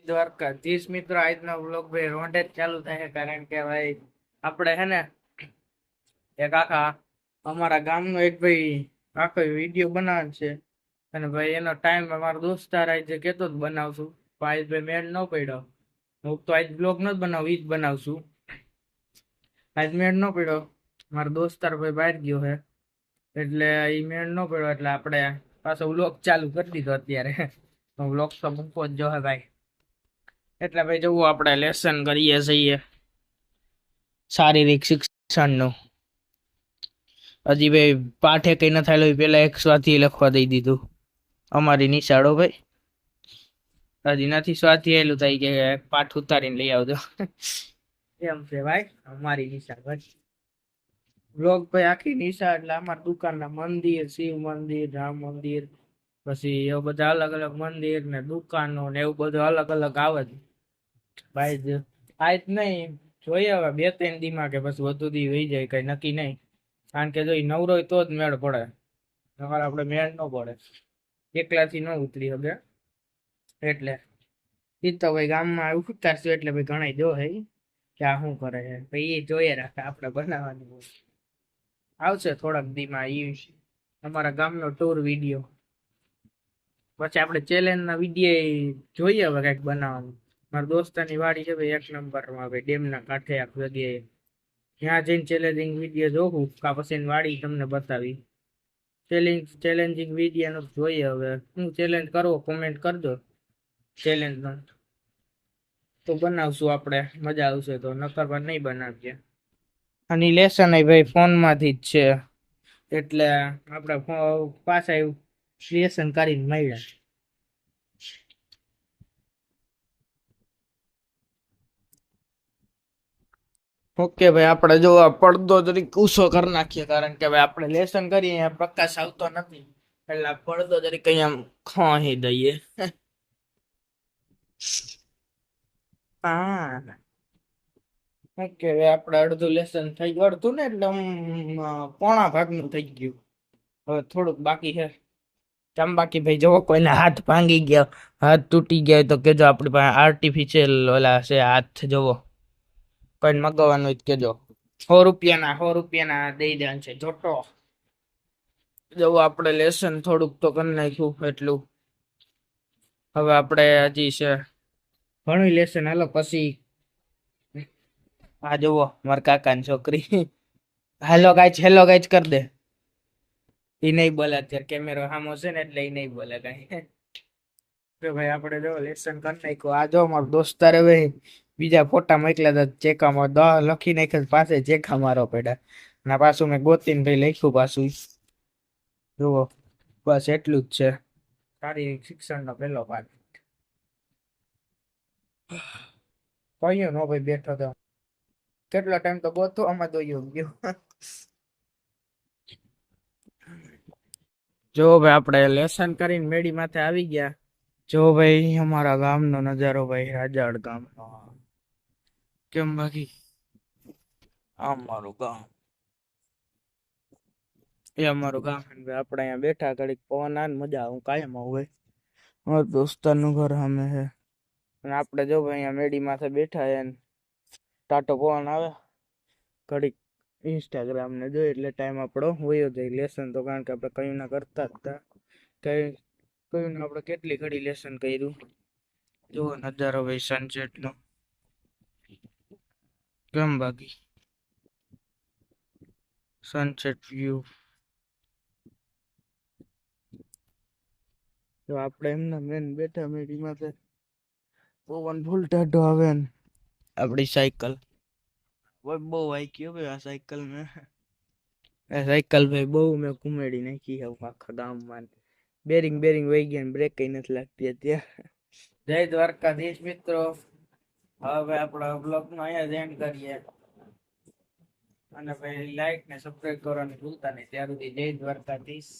દ્વારકાધીશ મિત્રો, આજનો વ્લોગ ભાઈ રોંઢે જ ચાલુ થાય છે. કારણ કે ભાઈ આપણે હે ને એક આખા અમારા ગામનો એક ભાઈ આખો વિડીયો બનાવવાનો છે. અને ભાઈ એનો ટાઈમ અમારો દોસ્તાર આજે કેતો જ બનાવશું, પણ આજ ભાઈ મેળ ન પડ્યો. હું તો આજ બ્લોગ ન જ બનાવું, ઈ જ બનાવશું. આજ મેળ ન પડ્યો, મારો દોસ્તાર ભાઈ બહાર ગયો છે એટલે ઈ મેળ ન પડ્યો, એટલે આપણે પાછો વ્લોગ ચાલુ કરી દીધો. અત્યારે વ્લોગ તો મૂકવો જ જો હે ભાઈ. એટલે ભાઈ જવું આપણે લેસન કરીએ છીએ શારીરિક શિક્ષણનું. હજી ભાઈ પાઠે કઈ ન થાય પેલા એક સ્વાધ્યાય લખવા દઈ દીધું અમારી નિશાળો ભાઈ. હજી નથી સ્વાધ્યાય એલું થાય કે પાઠ ઉતારીને લઈ આવજો એમ છે ભાઈ અમારી નિશાળ ભાઈ. બ્લોગ ભાઈ આખી નિશાળ એટલે અમારા દુકાનના મંદિર, શિવ મંદિર, રામ મંદિર, પછી એવું બધા અલગ અલગ મંદિર ને દુકાનો ને એવું બધું અલગ અલગ આવે છે ભાઈ. આજ નહીં જોઈએ હવે 2-3 દીમાં કે પછી વધુ દી વહી જાય, કઈ નક્કી નહીં. કારણ કે જો એ નવરો હોય તો જ મેળ પડે, નકર આપણે મેળ ન પડે, એકલાથી ન ઉતરી શકે. એટલે ઈ તો ભાઈ ગામમાં ઉતારશું એટલે ભાઈ ઘણા જો હે કે આ શું કરે છે, ભાઈ એ જોઈએ રાખે. આપણે બનાવવાનું આવશે થોડાક દીમાં ઈ અમારા ગામનો ટૂર વિડીયો. પછી આપણે ચેલેન્જ ના વિડીયો જોઈએ હવે કઈક બનાવવાનું. મારા દોસ્તાની વાડી છે ભાઈ 1 નંબરમાં ભાઈ, ડેમના કાંઠે આ જગ્યાએ. ત્યાં જઈને ચેલેન્જિંગ વિડીયો જોવું કા પછી એની વાડી તમને બતાવી. ચેલેન્જિંગ વિડીયો જોઈએ હવે હું ચેલેન્જ કરવો, કોમેન્ટ કરજો ચેલેન્જ નો તો બનાવશું આપણે, મજા આવશે તો, નકર પર નહીં બનાવીએ. અને લેસન ભાઈ ફોન માંથી જ છે એટલે આપણે પાછા લેસન કરીને મળ્યા. ઓકે ભાઈ, આપણે જો આ પડદો જરીક ઊંચો કરી નાખીએ, કારણ કે ભાઈ આપણે લેસન કરીએ અહીંયા પ્રકાશ આવતો નથી, એટલે પડદો જરીક અહીંયા ખોઈ દઈએ. હા ઓકે, આપણે અડધું લેસન થઈ ગયું, અડધું ને એટલે પોણા ભાગનું થઈ ગયું. હવે થોડુંક બાકી છે. કેમ બાકી ભાઈ જવો કોઈને હાથ ભાંગી ગયા, હાથ તૂટી ગયા તો કેજો, આપણી પાસે આર્ટિફિશિયલ ઓલા છે હાથ, જોવો કોઈને મગાવવાનું હોય કેજો. 100 રૂપિયાના દઈ દેવાનું છે જોટો. જવું આપણે લેસન થોડુંક તો કરી નાખ્યું એટલું. હવે આપણે હજી છે ઘણું લેસન, હાલો પછી આ જુઓ મારા કાકાની છોકરી હેલો ગાઈચ કર દે. એ નહીં બોલે અત્યારે, કેમેરો સામો છે ને એટલે એ નહીં બોલે કઈ. ભાઈ આપણે જો લેસન કરી નાખ્યું. આ જો મારો દોસ્તારે ભાઈ બીજા ફોટા મોકલ્યા હતા ચેકામાં, લખી નાખ્યા પાસે ચેકા મારો પડ્યા. ના પાછું મેં ગોતીને ભાઈ લખ્યું પાછું, જુઓ બસ એટલું જ છે શારીરિક શિક્ષણનો પહેલો પાઠ. કહ્યું નો ભાઈ બેઠો તો કેટલો ટાઈમ તો ગોતો આમાં દોયો ગયો. જો ભાઈ આપણે લેસન કરીને મેડી માથે આવી ગયા. જો ભાઈ અમારા ગામનો નજારો ભાઈ, રાજાડ ગામનો. કેમ બાકી અમારું ગામ એ અમારું ગામ. આપણે અહીંયા બેઠા ઘડીક પવન આવે મજા આવે, હું કાયમ આવું ભાઈ. મારા દોસ્તારનું ઘર સામે છે અને આપણે જો ભાઈ અહીંયા મેડી માથે બેઠા છે, ટાટો પવન આવે, ઘડીક ઇન્સ્ટાગ્રામ ને જોઈએ એટલે ટાઈમ આપણો વયો જાય. લેસન તો કારણ કે આપણે કયું ના કરતા જ હતા, કયું ના આપણે કેટલી ઘડી લેસન કર્યું. જો નજારો ભાઈ સનસેટ નો. કેમ બાકી સનસેટ વ્યૂ. તો આપણે એમના મેન બેઠા મેડી માથે, પવન ફૂલ ટાઢો આવે ને આપણી સાયકલ બહુ વાઈકી ભાઈ. આ સાયકલ ભાઈ બહુ મેં ઘુમેડી નાખી આખા ગામમાં. બેરિંગ વહી ગયા, બ્રેક કઈ નથી લાગતી અત્યારે. જય દ્વારકાધીશ મિત્રો, હવે આપણા બ્લોગ નો અહીંયા જ એન્ડ કરીએ. અને ભાઈ લાઈક ને સબસ્ક્રાઇબ કરવાનું ભૂલતા નહીં. ત્યાર સુધી જય દ્વારકાધીશ.